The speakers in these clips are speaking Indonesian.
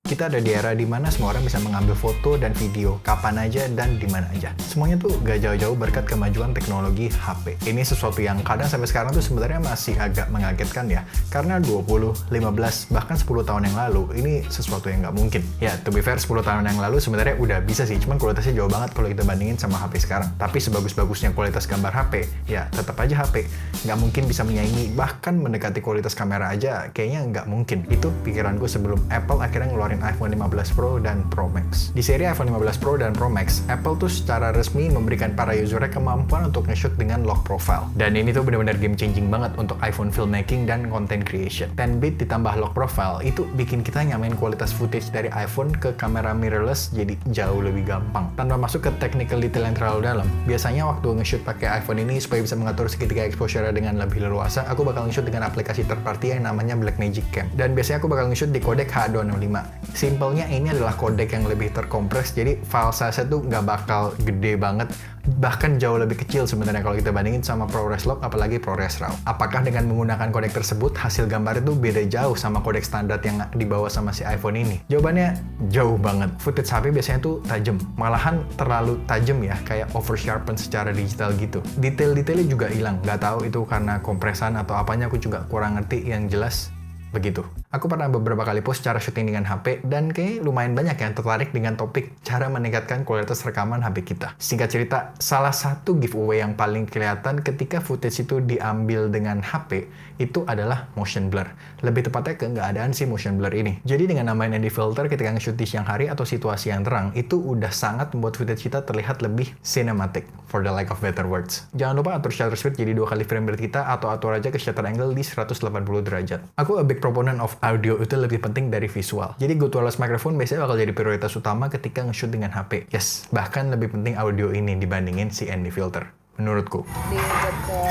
Kita ada di era dimana semua orang bisa mengambil foto dan video kapan aja dan di mana aja. Semuanya tuh gak jauh-jauh berkat kemajuan teknologi HP. Ini sesuatu yang kadang sampai sekarang tuh sebenarnya masih agak mengagetkan ya. Karena 20, 15, bahkan 10 tahun yang lalu, ini sesuatu yang gak mungkin. Ya, to be fair, 10 tahun yang lalu sebenarnya udah bisa sih, cuman kualitasnya jauh banget kalau kita bandingin sama HP sekarang. Tapi sebagus-bagusnya kualitas gambar HP, ya tetap aja HP. Nggak mungkin bisa menyaingi, bahkan mendekati kualitas kamera aja, kayaknya nggak mungkin. Itu pikiranku sebelum Apple akhirnya ngeluarin iPhone 15 Pro dan Pro Max. Di seri iPhone 15 Pro dan Pro Max, Apple tuh secara resmi memberikan para usernya kemampuan untuk nge-shoot dengan lock profile. Dan ini tuh benar-benar game changing banget untuk iPhone filmmaking dan content creation. 10-bit ditambah lock profile, itu bikin kita nyamain kualitas footage dari iPhone ke kamera mirrorless jadi jauh lebih gampang. Tanpa masuk ke technical detail yang terlalu dalam, biasanya waktu nge-shoot pakai iPhone ini supaya bisa mengatur segitiga exposure dengan lebih leluasa, aku bakal nge-shoot dengan aplikasi third party yang namanya Blackmagic Cam. Dan biasanya aku bakal nge-shoot di kodek H265. Simpelnya ini adalah kodek yang lebih terkompres, jadi file size tuh nggak bakal gede banget, bahkan jauh lebih kecil sebenarnya kalau kita bandingin sama ProRes Log, apalagi ProRes RAW. Apakah dengan menggunakan kodek tersebut, hasil gambar itu beda jauh sama kodek standar yang dibawa sama si iPhone ini? Jawabannya jauh banget. Footage HP biasanya tuh tajam, malahan terlalu tajam ya, kayak over sharpen secara digital gitu. Detail-detailnya juga hilang, nggak tahu itu karena kompresan atau apanya, aku juga kurang ngerti, yang jelas begitu. Aku pernah beberapa kali post cara syuting dengan HP dan kayak lumayan banyak yang tertarik dengan topik cara meningkatkan kualitas rekaman HP kita. Singkat cerita, salah satu giveaway yang paling kelihatan ketika footage itu diambil dengan HP itu adalah motion blur. Lebih tepatnya keadaan si motion blur ini. Jadi dengan nambahin ND filter ketika nge-shoot di siang hari atau situasi yang terang, itu udah sangat membuat footage kita terlihat lebih cinematic, for the lack of better words. Jangan lupa atur shutter speed jadi 2 kali frame rate kita atau atur aja ke shutter angle di 180 derajat. Aku a big proponent of audio itu lebih penting dari visual. Jadi Go Wireless Microphone biasanya bakal jadi prioritas utama ketika nge-shoot dengan HP. Yes, bahkan lebih penting audio ini dibandingin si ND filter, menurutku. Di ke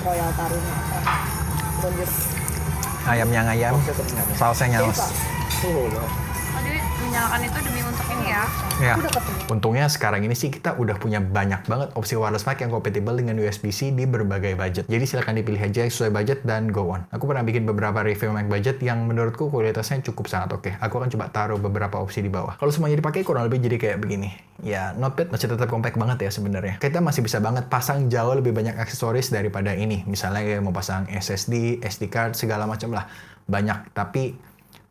Royal Taruna. Bonjur. Ayamnya ngayam, sausnya nyales. Jadi menyalakan itu demi untuk ini ya. Ya, untungnya sekarang ini sih kita udah punya banyak banget opsi wireless mic yang kompatibel dengan USB-C di berbagai budget. Jadi silakan dipilih aja sesuai budget dan go on. Aku pernah bikin beberapa review mic budget yang menurutku kualitasnya cukup sangat oke. Aku akan coba taruh beberapa opsi di bawah. Kalau semuanya dipakai kurang lebih jadi kayak begini. Ya, not bad, masih tetap compact banget ya sebenarnya. Kita masih bisa banget pasang jauh lebih banyak aksesoris daripada ini. Misalnya kayak mau pasang SSD, SD card, segala macam lah. Banyak, tapi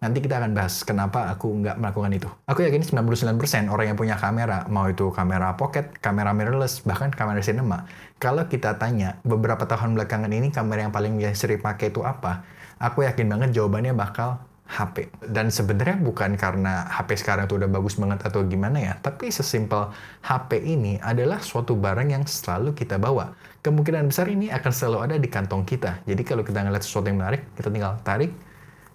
nanti kita akan bahas kenapa aku nggak melakukan itu. Aku yakin 99% orang yang punya kamera, mau itu kamera pocket, kamera mirrorless, bahkan kamera cinema, kalau kita tanya beberapa tahun belakangan ini kamera yang paling sering pakai itu apa, aku yakin banget jawabannya bakal HP. Dan sebenarnya bukan karena HP sekarang itu udah bagus banget atau gimana ya, tapi sesimpel HP ini adalah suatu barang yang selalu kita bawa. Kemungkinan besar ini akan selalu ada di kantong kita. Jadi kalau kita ngeliat sesuatu yang menarik, kita tinggal tarik,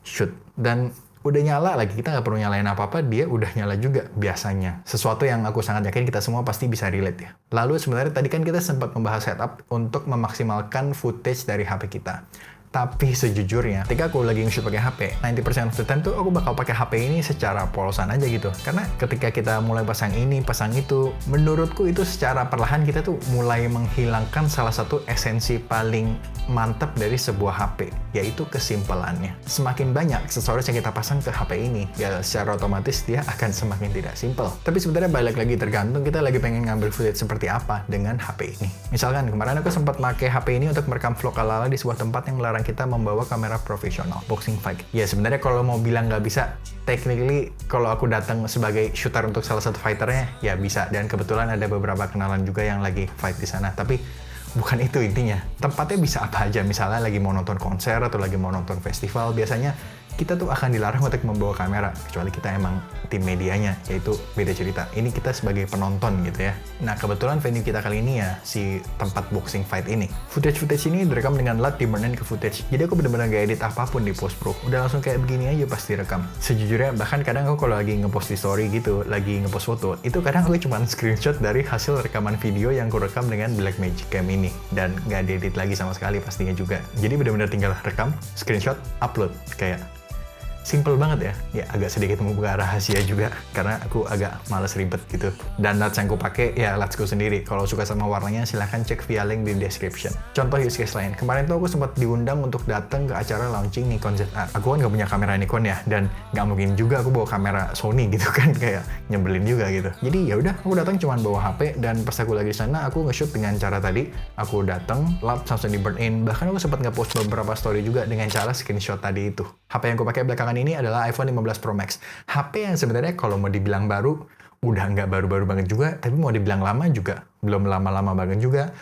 shoot, dan udah nyala lagi, kita nggak perlu nyalain apa-apa, dia udah nyala juga biasanya. Sesuatu yang aku sangat yakin kita semua pasti bisa relate ya. Lalu sebenarnya tadi kan kita sempat membahas setup untuk memaksimalkan footage dari HP kita. Tapi sejujurnya, ketika aku lagi nge-shoot pakai HP, 90% of the time tuh aku bakal pakai HP ini secara polosan aja gitu. Karena ketika kita mulai pasang ini, pasang itu, menurutku itu secara perlahan kita tuh mulai menghilangkan salah satu esensi paling mantap dari sebuah HP, yaitu kesimpelannya. Semakin banyak aksesoris yang kita pasang ke HP ini, ya secara otomatis dia akan semakin tidak simple. Tapi sebenarnya balik lagi tergantung kita lagi pengen ngambil footage seperti apa dengan HP ini. Misalkan kemarin aku sempat pakai HP ini untuk merekam vlog ala-ala di sebuah tempat yang melarang kita membawa kamera profesional, boxing fight. Ya sebenarnya kalau mau bilang nggak bisa, technically kalau aku datang sebagai shooter untuk salah satu fighternya, ya bisa. Dan kebetulan ada beberapa kenalan juga yang lagi fight di sana. Tapi bukan itu intinya. Tempatnya bisa apa aja, misalnya lagi mau nonton konser atau lagi mau nonton festival, biasanya kita tuh akan dilarang untuk membawa kamera, kecuali kita emang tim medianya, yaitu beda cerita. Ini kita sebagai penonton gitu ya. Nah, kebetulan venue kita kali ini ya, si tempat boxing fight ini. Footage-footage ini direkam dengan LUT di-burn-in ke footage. Jadi aku bener-bener gak edit apapun di post-pro. Udah langsung kayak begini aja pas direkam. Sejujurnya, bahkan kadang aku kalau lagi ngepost di story gitu, lagi ngepost foto, itu kadang aku cuma screenshot dari hasil rekaman video yang aku rekam dengan Blackmagic Cam ini. Dan gak diedit lagi sama sekali pastinya juga. Jadi bener-bener tinggal rekam, screenshot, upload. Kayak simple banget ya, agak sedikit membuka rahasia juga karena aku agak males ribet gitu. Dan LUTs yang aku pakai ya LUTsku sendiri. Kalau suka sama warnanya silahkan cek via link di description. Contoh use case lain, kemarin tuh aku sempat diundang untuk datang ke acara launching Nikon ZR. Aku kan nggak punya kamera Nikon ya, dan nggak mungkin juga aku bawa kamera Sony gitu kan, kayak nyebelin juga gitu. Jadi ya udah, aku datang cuman bawa HP, dan pas aku lagi sana aku nge-shoot dengan cara tadi. Aku datang, lap langsung di burn in. Bahkan aku sempat nge-post beberapa story juga dengan cara screenshot tadi itu. HP yang aku pakai belakangan ini adalah iPhone 15 Pro Max. HP yang sebenarnya kalau mau dibilang baru, udah nggak baru-baru banget juga, tapi mau dibilang lama juga belum lama-lama banget juga.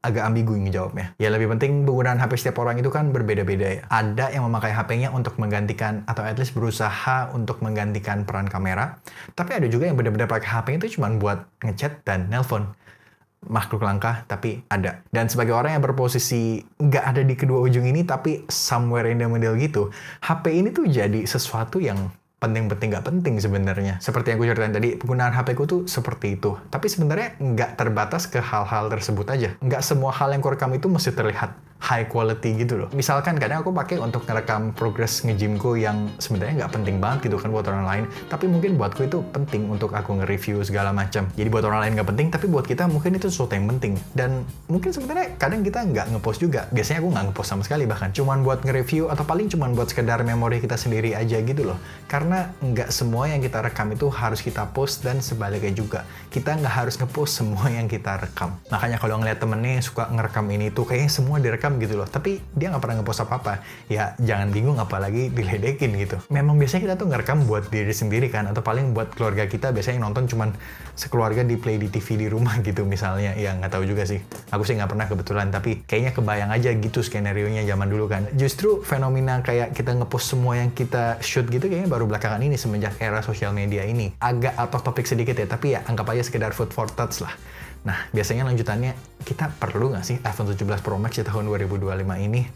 Agak ambigu jawabnya. Ya lebih penting penggunaan HP setiap orang itu kan berbeda-beda ya. Ada yang memakai HP-nya untuk menggantikan atau at least berusaha untuk menggantikan peran kamera. Tapi ada juga yang benar-benar pakai HP itu cuma buat ngechat dan nelpon. Makhluk langka, tapi ada. Dan sebagai orang yang berposisi nggak ada di kedua ujung ini, tapi somewhere in the middle gitu, HP ini tuh jadi sesuatu yang penting-penting nggak penting sebenarnya. Seperti yang gue ceritain tadi, penggunaan HP ku tuh seperti itu. Tapi sebenarnya nggak terbatas ke hal-hal tersebut aja. Nggak semua hal yang ku rekam itu mesti terlihat high quality gitu loh. Misalkan kadang aku pakai untuk ngerekam progres nge-gymku yang sebenarnya nggak penting banget gitu kan buat orang lain. Tapi mungkin buatku itu penting untuk aku nge-review segala macam. Jadi buat orang lain nggak penting, tapi buat kita mungkin itu sesuatu yang penting. Dan mungkin sebenarnya kadang kita nggak nge-post juga. Biasanya aku nggak nge-post sama sekali bahkan. Cuman buat nge-review atau paling cuman buat sekedar memori kita sendiri aja gitu loh. Karena nggak semua yang kita rekam itu harus kita post, dan sebaliknya juga. Kita nggak harus nge-post semua yang kita rekam. Makanya kalau ngeliat temennya suka ngerekam ini tuh, kayaknya semua direkam gitu loh. Tapi dia nggak pernah nge-post apa-apa. Ya jangan bingung apalagi diledekin gitu. Memang biasanya kita tuh ngerekam buat diri sendiri kan. Atau paling buat keluarga kita. Biasanya yang nonton cuman sekeluarga di play di TV di rumah gitu misalnya. Ya nggak tahu juga sih. Aku sih nggak pernah kebetulan. Tapi kayaknya kebayang aja gitu skenario-nya zaman dulu kan. Justru fenomena kayak kita nge-post semua yang kita shoot gitu kayaknya baru belakangan ini semenjak era sosial media ini. Agak out of topic sedikit ya. Tapi ya anggap aja sekedar food for thoughts lah. Nah, biasanya lanjutannya, kita perlu nggak sih iPhone 17 Pro Max di tahun 2025 ini?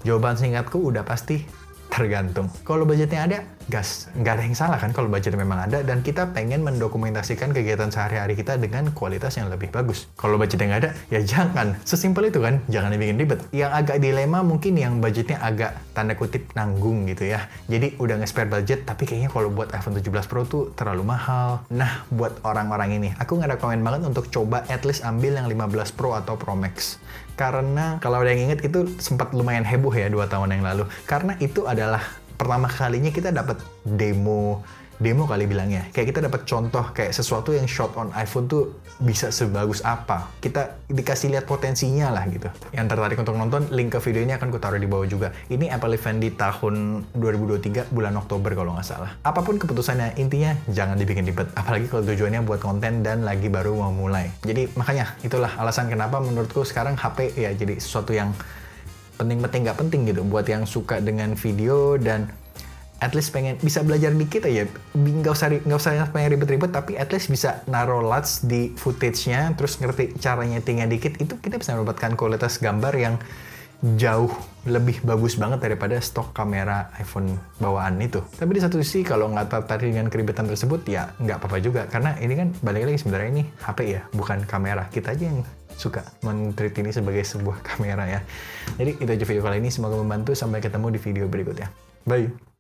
Jawaban singkatku udah pasti tergantung. Kalau budgetnya ada, gas. Nggak ada yang salah kan kalau budgetnya memang ada, dan kita pengen mendokumentasikan kegiatan sehari-hari kita dengan kualitas yang lebih bagus. Kalau budgetnya nggak ada, ya jangan. Sesimpel itu kan, jangan dibikin ribet. Yang agak dilema mungkin yang budgetnya agak tanda kutip nanggung gitu ya. Jadi udah nge-spare budget, tapi kayaknya kalau buat iPhone 17 Pro tuh terlalu mahal. Nah, buat orang-orang ini, aku ngerekomen banget untuk coba at least ambil yang 15 Pro atau Pro Max. Karena kalau ada yang inget itu sempat lumayan heboh ya 2 tahun yang lalu. Karena itu adalah pertama kalinya kita dapat demo kali bilangnya. Kayak kita dapat contoh kayak sesuatu yang shot on iPhone tuh bisa sebagus apa. Kita dikasih lihat potensinya lah gitu. Yang tertarik untuk nonton, link ke video ini akan ku taruh di bawah juga. Ini Apple event di tahun 2023 bulan Oktober kalau nggak salah. Apapun keputusannya, intinya jangan dibikin ribet. Apalagi kalau tujuannya buat konten dan lagi baru mau mulai. Jadi makanya itulah alasan kenapa menurutku sekarang HP ya jadi sesuatu yang penting-penting nggak penting gitu. Buat yang suka dengan video dan at least pengen bisa belajar dikit aja, nggak usah pengen ribet-ribet, tapi at least bisa naruh LUTs di footage-nya, terus ngerti caranya tinggal dikit, itu kita bisa mendapatkan kualitas gambar yang jauh lebih bagus banget daripada stok kamera iPhone bawaan itu. Tapi di satu sisi kalau nggak tertarik dengan keribetan tersebut ya nggak apa-apa juga, karena ini kan balik lagi sebenarnya ini HP ya, bukan kamera. Kita aja yang suka men-treat ini sebagai sebuah kamera ya. Jadi itu aja video kali ini, semoga membantu. Sampai ketemu di video berikutnya. Bye!